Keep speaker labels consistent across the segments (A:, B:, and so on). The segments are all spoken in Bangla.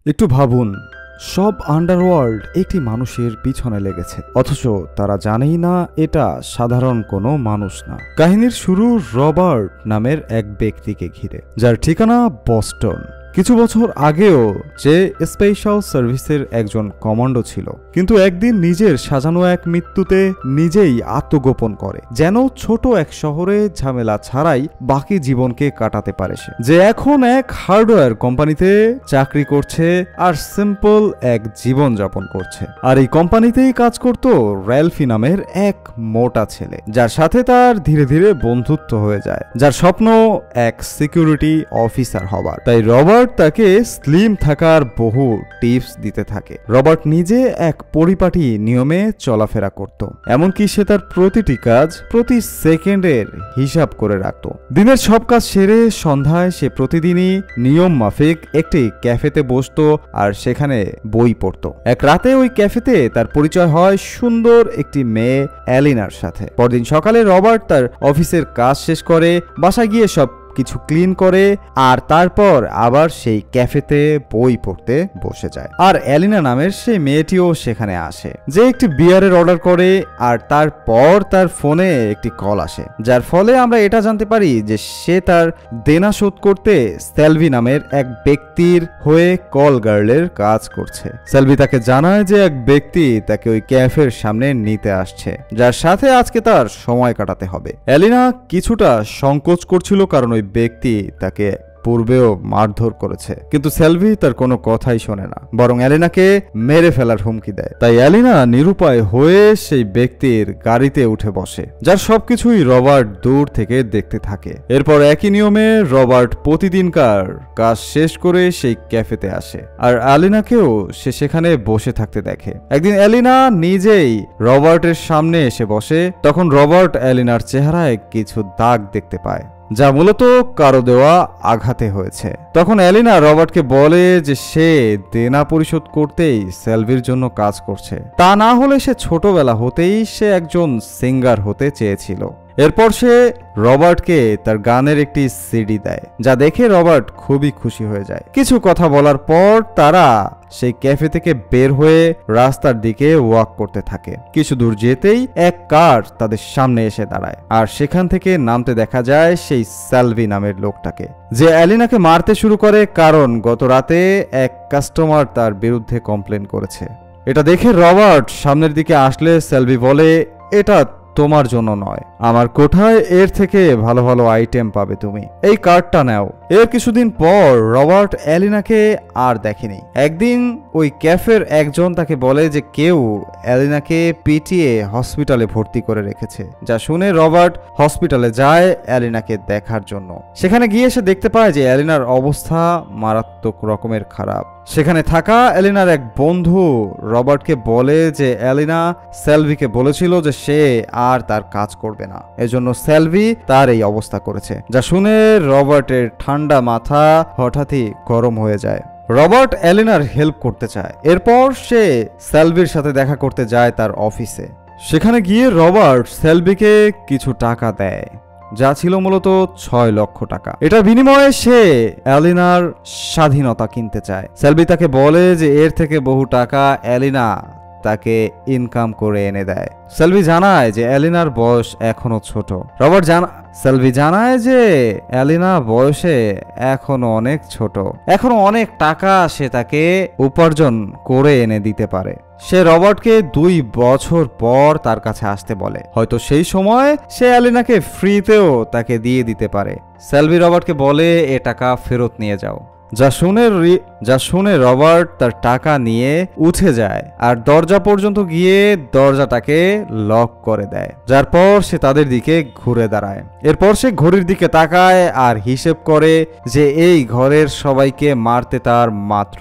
A: একটু ভাবুন, সব আন্ডারওয়ার্ল্ড একটি মানুষের পিছনে লেগেছে, অথচ তারা জানেই না এটা সাধারণ কোনো মানুষ না। কাহিনীর শুরু রবার্ট নামের এক ব্যক্তিকে ঘিরে, যার ঠিকানা বস্টন। কিছু বছর আগেও যে স্পেশাল সার্ভিসের একজন কমান্ডো ছিল, কিন্তু একদিন নিজের সাজানো এক মৃত্যুতে নিজেই আত্মগোপন করে, যেন ছোট এক শহরে ঝামেলা ছাড়াই বাকি জীবনকে কাটাতে পারে সে। যে এখন এক হার্ডওয়্যার কোম্পানিতে চাকরি করছে আর সিম্পল এক জীবন যাপন করছে। আর এই কোম্পানিতেই কাজ করত র্যালফি নামের এক মোটা ছেলে, যার সাথে তার ধীরে ধীরে বন্ধুত্ব হয়ে যায়, যার স্বপ্ন এক সিকিউরিটি অফিসার হবার। তাই রবার্ট তাকে স্লিম থাকার বহু টিপস দিতে থাকে। রবার্ট নিজে এক পরিপাটি নিয়মে চলাফেরা করত, এমনকি সে তার প্রতিটি কাজ প্রতি সেকেন্ডের হিসাব করে রাখত। দিনের সব কাজ সেরে সন্ধ্যায় সে প্রতিদিনই নিয়ম মাফিক একটি ক্যাফেতে বসত আর সেখানে বই পড়ত। এক রাতে ওই ক্যাফেতে তার পরিচয় হয় সুন্দর একটি মেয়ে অ্যালিনার সাথে। পরদিন সকালে রবার্ট তার অফিসের কাজ শেষ করে বাসায় গিয়ে সব কিছু ক্লিন করে আর তারপর আবার সেই ক্যাফেতে বই পড়তে বসে যায়। আর অ্যালিনা নামের সেই মেয়েটিও সেখানে আসে, যে একটি বিয়ারের অর্ডার করে, আর তারপর তার ফোনে একটি কল আসে, যার ফলে আমরা এটা জানতে পারি যে সে তার দেনা শোধ করতে সেলভি নামের এক ব্যক্তির হয়ে কল গার্লের কাজ করছে। সেলভি তাকে জানায় যে এক ব্যক্তি তাকে ওই ক্যাফের সামনে নিতে আসছে, যার সাথে আজকে তার সময় কাটাতে হবে। অ্যালিনা কিছুটা সংকোচ করছিল, কারণ ওই ব্যক্তি তাকে পূর্বেও মারধর করেছে, কিন্তু সেলভি তার কোনো কথাই শোনে না, বরং অ্যালিনাকে মেরে ফেলার হুমকি দেয়। তাই অ্যালিনা নিরুপায় হয়ে সেই ব্যক্তির গাড়িতে উঠে বসে, যার সবকিছুই রবার্ট দূর থেকে দেখতে থাকে। এরপর একই নিয়মে রবার্ট প্রতিদিনকার কাজ শেষ করে সেই ক্যাফেতে আসে, আর অ্যালিনাকেও সে সেখানে বসে থাকতে দেখে। একদিন অ্যালিনা নিজেই রবার্টের সামনে এসে বসে, তখন রবার্ট অ্যালিনার চেহারায় কিছু দাগ দেখতে পায়, যা মূলত কারো দেওয়া আঘাতে হয়েছে। তখন অ্যালিনা রবার্টকে বলে যে সে দেনা পরিশোধ করতেই সেলভির জন্য কাজ করছে, তা না হলে সে ছোটবেলা হতেই সে একজন সিঙ্গার হতে চেয়েছিল। এরপর সে রবার্টকে তার গানের একটি সিডি দেয়, যা দেখে রবার্ট খুবই খুশি হয়ে যায়। কিছু কথা বলার পর তারা সেই ক্যাফে থেকে বের হয়ে রাস্তার দিকে ওয়াক করতে থাকে। কিছু দূর যেতেই এক কার তাদের সামনে এসে দাঁড়ায়, আর সেখান থেকে নামতে দেখা যায় সেই সেলভি নামের লোকটাকে, যে অ্যালিনাকে মারতে শুরু করে, কারণ গত রাতে এক কাস্টমার তার বিরুদ্ধে কমপ্লেন করেছে। এটা দেখে রবার্ট সামনের দিকে আসলে সেলভি বলে, এটা তোমার জন্য নয়, আমার কোঠায় এর থেকে ভালো ভালো আইটেম পাবে, তুমি এই কার্ডটা নাও। এর কিছুদিন পর রবার্ট অ্যালিনাকে আর দেখেনি। একদিন ওই ক্যাফের একজন তাকে বলে যে কেউ অ্যালিনাকে পিটিয়ে হসপিটালে ভর্তি করে রেখেছে, যা শুনে রবার্ট হসপিটালে যায় অ্যালিনাকে দেখার জন্য। সেখানে গিয়ে সে দেখতে পায় যে অ্যালিনার অবস্থা মারাত্মক রকমের খারাপ। সেখানে থাকা অ্যালিনার এক বন্ধু রবার্টকে বলে যে অ্যালিনা সেলভিকে বলেছিল যে সে আর তার কাজ করবে না, এজন্য সেলভি তার এই অবস্থা করেছে, যা শুনে রবার্টের ঠান্ডা মাথা হঠাৎই গরম হয়ে যায়। রবার্ট অ্যালিনার হেল্প করতে চায়। এরপর সে সেলভির সাথে দেখা করতে যায় তার অফিসে। সেখানে গিয়ে রবার্ট সেলভিকে কিছু টাকা দেয়, যা ছিল মূলত 6 লক্ষ টাকা। এটার বিনিময়ে সে অ্যালিনার স্বাধীনতা কিনতে চায়। সেলভি তাকে বলে যে এর থেকে বহু টাকা অ্যালিনা তাকে ইনকাম করে এনে দেয়। সেলভি জানায় যে অ্যালিনার বয়স এখনো ছোট। সেলভি জানায় যে অ্যালিনা বয়সে এখনো অনেক ছোট, এখনো অনেক টাকা সে তাকে উপার্জন করে এনে দিতে পারে। সে রবার্টকে 2 বছর পর তার কাছে আসতে বলে, হয়তো সেই সময় সে অ্যালিনাকে ফ্রিতেও তাকে দিয়ে দিতে পারে। সেলভি রবার্টকে বলে এ টাকা ফেরত নিয়ে যাও, যা শুনে রবার্ট তার টাকা নিয়ে উঠে যায় আর দরজা পর্যন্ত গিয়ে দরজাটাকে লক করে দেয়, যার পর সে তাদের দিকে ঘুরে দাঁড়ায়। এরপর সে ঘড়ির দিকে তাকায় আর হিসেব করে যে এই ঘরের সবাইকে মারতে তার মাত্র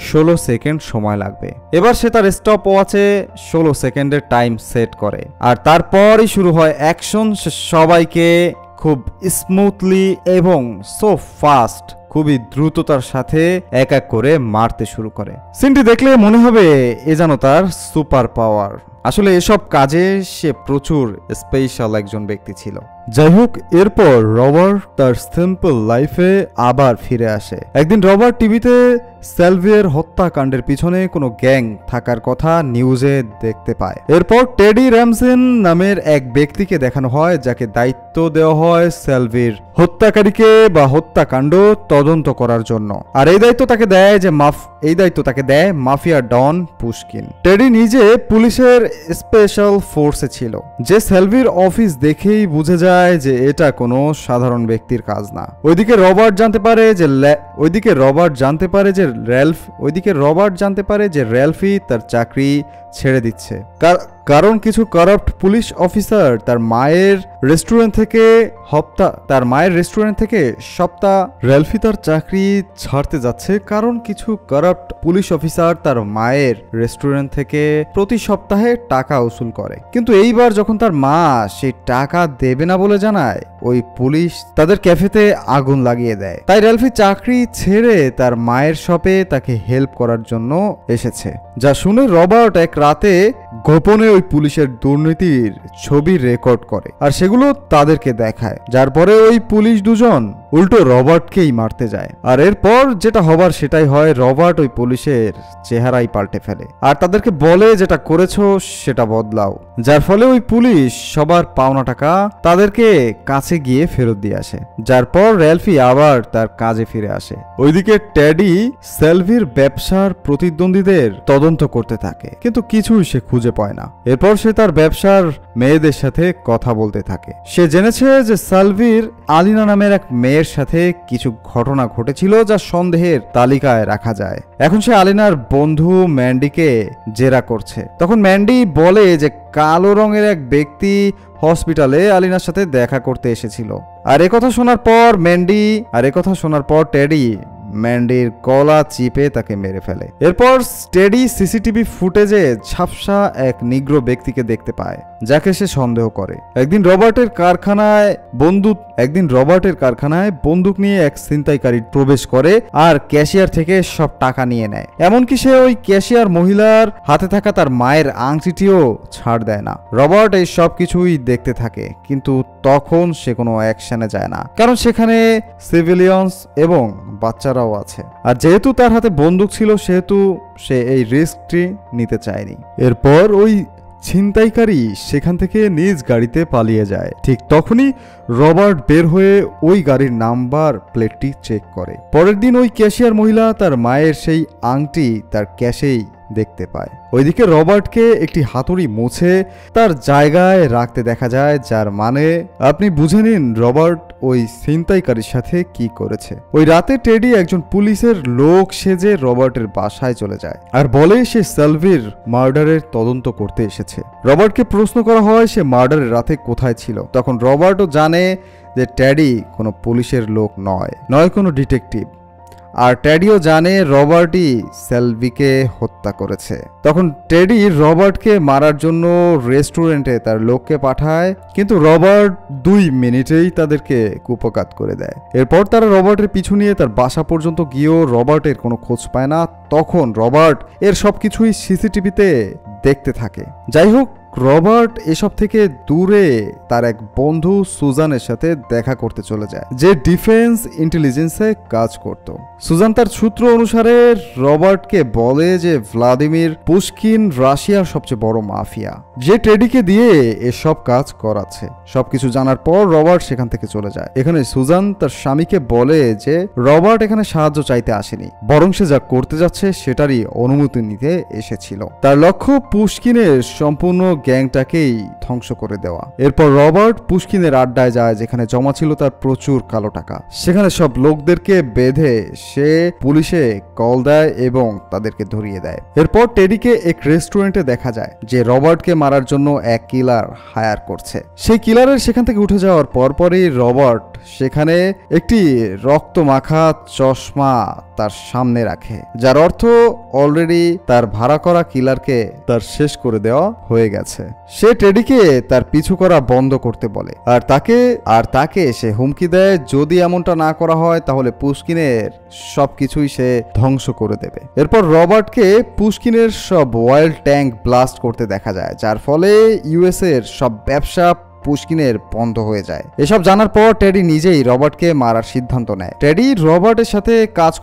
A: 16 সেকেন্ড সময় লাগবে। এবার সে তার স্টপ ওয়াচে 16 সেকেন্ডের টাইম সেট করে, আর তারপরই শুরু হয় অ্যাকশন। সে সবাইকে খুব স্মুথলি এবং সো ফাস্ট, খুবই দ্রুততার সাথে এক এক করে মারতে শুরু করে। সিনটি দেখলে মনে হবে এ যেন তার সুপার পাওয়ার। আসলে এসব কাজে সে প্রচুর স্পেশাল একজন ব্যক্তি ছিল। যাই হোক, এরপর রবার্ট তার সিম্পল লাইফে আবার ফিরে আসে। একদিন রবার্ট টিভিতে সেলভিয়ের হত্যাকাণ্ডের পিছনে কোনো গ্যাং থাকার কথা নিউজে দেখতে পায়। এরপর টেডি র্যামসেন নামের এক ব্যক্তিকে দেখানো হয়, যাকে দায়িত্ব দেওয়া হয় সেলভির হত্যাকারীকে বা হত্যাকাণ্ড তদন্ত করার জন্য। আর এই দায়িত্ব তাকে দেয় মাফিয়া ডন পুশকিন। টেডি নিজে পুলিশের স্পেশাল ফোর্সে ছিল, যে সেলভির অফিস দেখেই বুঝে যায় যে এটা কোনো সাধারণ ব্যক্তির কাজ না। ওইদিকে রবার্ট জানতে পারে যে র্যালফি তার চাকরি ছেড়ে দিচ্ছে, কারণ কিছু কারাপ্ট পুলিশ অফিসার তার মায়ের রেস্টুরেন্ট থেকে র্যালফি তার চাকরি ছাড়তে যাচ্ছে, কারণ কিছু কারাপ্ট পুলিশ অফিসার তার মায়ের রেস্টুরেন্ট থেকে প্রতি সপ্তাহে টাকা উসুল করে। কিন্তু এইবার যখন তার মা সেই টাকা দেবে না বলে জানায়, ওই পুলিশ তাদের ক্যাফেতে আগুন লাগিয়ে দেয়। তাই র্যালফি চাকরি ছেড়ে তার মায়ের শপে তাকে হেল্প করার জন্য এসেছে। যা শুনে রবার্ট এক রাতে গোপনে ওই পুলিশের দুর্নীতির ছবি রেকর্ড করে আর সেগুলো তাদেরকে দেখায়, যার পরে ওই পুলিশ দুজন উল্টো রবার্টকেই মারতে যায়। আর এরপর যেটা হবার সেটাই হয়, রবার্ট ওই পুলিশের চেহারাই পাল্টে ফেলে আর তাদেরকে বলে, যেটা করেছো সেটা বদলাও। যার ফলে ওই পুলিশ সবার পাওনা টাকা তাদেরকে কাছে গিয়ে ফেরত দিয়ে আসে, যার পর র্যালফি আবার তার কাজে ফিরে আসে। ওইদিকে টেডি সেলভির ব্যবসার প্রতিদ্বন্দ্বীদের তদন্ত করতে থাকে, কিন্তু কিছুই সে খুঁজে পায় না। এরপর সে তার ব্যবসার মেয়েদের সাথে কথা বলতে থাকে। সে জেনেছে যে সেলভির আলিনা নামের এক মেয়ের সাথে কিছু ঘটনা ঘটেছিল, যা সন্দেহের তালিকায় রাখা যায়। এখন সে আলিনার বন্ধু ম্যান্ডিকে জেরা করছে। তখন ম্যান্ডি বলে যে কালো রঙের এক ব্যক্তি হসপিটালে আলিনার সাথে দেখা করতে এসেছিল। আর একথা শোনার পর টেডি ম্যান্ডির গলা চিপে তাকে মেরে ফেলে। এরপর টেডি সিসিটিভি ফুটেজে ঝাপসা এক নিগ্রো ব্যক্তিকে দেখতে পায়, যাকে সে সন্দেহ করে। একদিন রবার্টের কারখানায় বন্দুক নিয়ে এক ছিনতাইকারী প্রবেশ করে আর ক্যাশিয়ার থেকে সব টাকা নিয়ে নেয়। এমনকি সে ওই ক্যাশিয়ার মহিলার হাতে থাকা তার মায়ের আংটিটিও ছাড় দেয় না। রবার্ট এই সব কিছুই দেখতে থাকে, কিন্তু তখন সে কোনো অ্যাকশনে যায় না, কারণ সেখানে সিভিলিয়ানস এবং বাচ্চারাও আছে। আর যেহেতু তার হাতে বন্দুক ছিল, সেহেতু সে এই রিস্কটি নিতে চায়নি। এরপর ওই ছিনতাইকারী সেখান থেকে নিজ গাড়িতে পালিয়ে যায়। ঠিক তখনই রবার্ট বের হয়ে ওই গাড়ির নাম্বার প্লেটটি চেক করে। পরের দিন ওই ক্যাশিয়ার মহিলা তার মায়ের সেই আংটি তার ক্যাশেই দেখতে পায়। ওইদিকে রবার্টকে একটি হাতুড়ি মুছে তার জায়গায় রাখতে দেখা যায়, যার মানে আপনি বুঝে নিন রবার্ট ওই ছিনতাইকারীর সাথে কি করেছে। ওই রাতে টেডি একজন পুলিশের লোক সেজে রবার্টের বাসায় চলে যায় আর বলে সে সেলভির মার্ডারের তদন্ত করতে এসেছে। রবার্টকে প্রশ্ন করা হয় সে মার্ডারের রাতে কোথায় ছিল। তখন রবার্টও জানে যে টেডি কোনো পুলিশের লোক নয় কোনো ডিটেকটিভ। আর টেডিও জানে রবার্টই সেলভিকে হত্যা করেছে। তখন টেডি রবার্টকে মারার জন্য রেস্টুরেন্টে তার লোককে পাঠায়, কিন্তু রবার্ট 2 মিনিটেই তাদেরকে কুপঘাত করে দেয়। এরপর তারা রবার্টের পিছু নিয়ে তার বাসা পর্যন্ত গিয়েও রবার্টের কোনো খোঁজ পায় না। তখন রবার্ট এর সবকিছুই সিসিটিভিতে দেখতে থাকে। যাই হোক, রবার্ট এসব থেকে দূরে তার এক বন্ধু সুজানের সাথে দেখা করতে চলে যায়, যে ডিফেন্স ইন্টেলিজেন্সে কাজ করত। সুজান তার সূত্র অনুসারে রবার্টকে বলে যে ভ্লাদিমির পুশকিন রাশিয়ার সবচেয়ে বড় মাফিয়া, যে টেডিকে দিয়ে এসব কাজ করাচ্ছে। সবকিছু জানার পর রবার্ট সেখান থেকে চলে যায়। এখানে সুজান তার স্বামীকে বলে যে রবার্ট এখানে সাহায্য চাইতে আসেনি, বরং সে যা করতে যাচ্ছে সেটারই অনুমতি নিতে এসেছিল। তার লক্ষ্য পুশকিনের সম্পূর্ণ গ্যাংটাকেই ধ্বংস করে দেওয়া। এরপর রবার্ট পুশকিনের আড্ডায় যায়, যেখানে জমা ছিল তার প্রচুর কালো টাকা। সেখানে সব লোকদেরকে বেঁধে সে পুলিশে কল দেয় এবং তাদেরকে ধরিয়ে দেয়। এরপর টেডিকে এক রেস্টুরেন্টে দেখা যায়, যে রবার্টকে মারার জন্য এক কিলার হায়ার করছে। সেই কিলারের সেখান থেকে উঠে যাওয়ার পরপরই রবার্ট সেখানে একটি রক্ত মাখা চশমা তার সামনে রাখে, যার অর্থ অলরেডি তার ভাড়া করা কিলারকে তার শেষ করে দেওয়া হয়ে গেছে। সে টেডিকে তার পিছু করা বন্ধ করতে বলে আর তাকে সে হুমকি দেয়, যদি এমনটা না করা হয় তাহলে পুশকিনের সবকিছুই সে ধ্বংস করে দেবে। এরপর রবার্টকে পুশকিনের সব অয়েল ট্যাঙ্ক ব্লাস্ট করতে দেখা যায়, যার ফলে ইউএস এর সব ব্যবসা পুশকিনের বন্ধ হয়ে যায়। এসব জানার পর টেডি নিজেই রবার্টকে মারার সিদ্ধান্ত নেয়। টেডি রবার্টের সাথে কাজ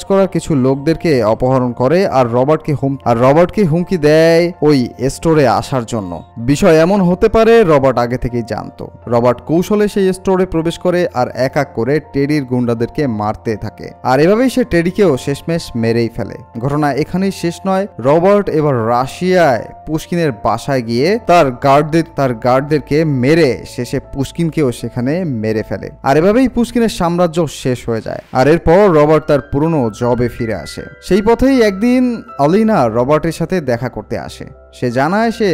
A: করা কিছু লোকদেরকে অপহরণ করে আর রবার্টকে হুমকি দেয় ওই স্টোরে আসার জন্য। বিষয় এমন হতে পারে রবার্ট আগে থেকেই জানতো। রবার্ট কৌশলে সেই স্টোরে প্রবেশ করে আর এক এক করে টেডির গুন্ডাদেরকে মারতে থাকে, আর এভাবেই সে টেডিকেও শেষমেশ মেরেই ফেলে। ঘটনা এখানেই শেষ নয়। রবার্ট এবার রাশিয়ায় পুশকিনের বাসায় গিয়ে তার গার্ডদেরকে মেরে শেষে পুশকিনকেও সেখানে মেরে ফেলে, আর এভাবেই পুশকিনের সাম্রাজ্য শেষ হয়ে যায়। আর এরপর রবার্ট তার পুরনো জবে ফিরে আসে। সেই পথেই একদিন আলিনা রবার্টের সাথে দেখা করতে আসে। সে জানায় সে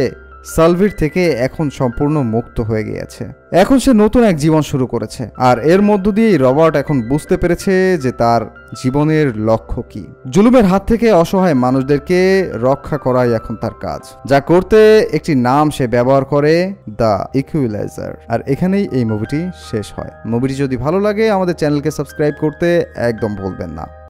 A: সালভির থেকে এখন সম্পূর্ণ মুক্ত হয়ে গিয়েছে। এখন সে নতুন এক জীবন শুরু করেছে, আর এর মধ্য দিয়েই রবার্ট এখন বুঝতে পেরেছে যে তার জীবনের লক্ষ্য কি। জুলুমের হাত থেকে অসহায় মানুষদেরকে রক্ষা করাই এখন তার কাজ, যা করতে একটি নাম সে ব্যবহার করে, দ্য ইকুইলাইজার। আর এখানেই এই মুভিটি শেষ হয়। মুভিটি যদি ভালো লাগে আমাদের চ্যানেলকে সাবস্ক্রাইব করতে একদম ভুলবেন না।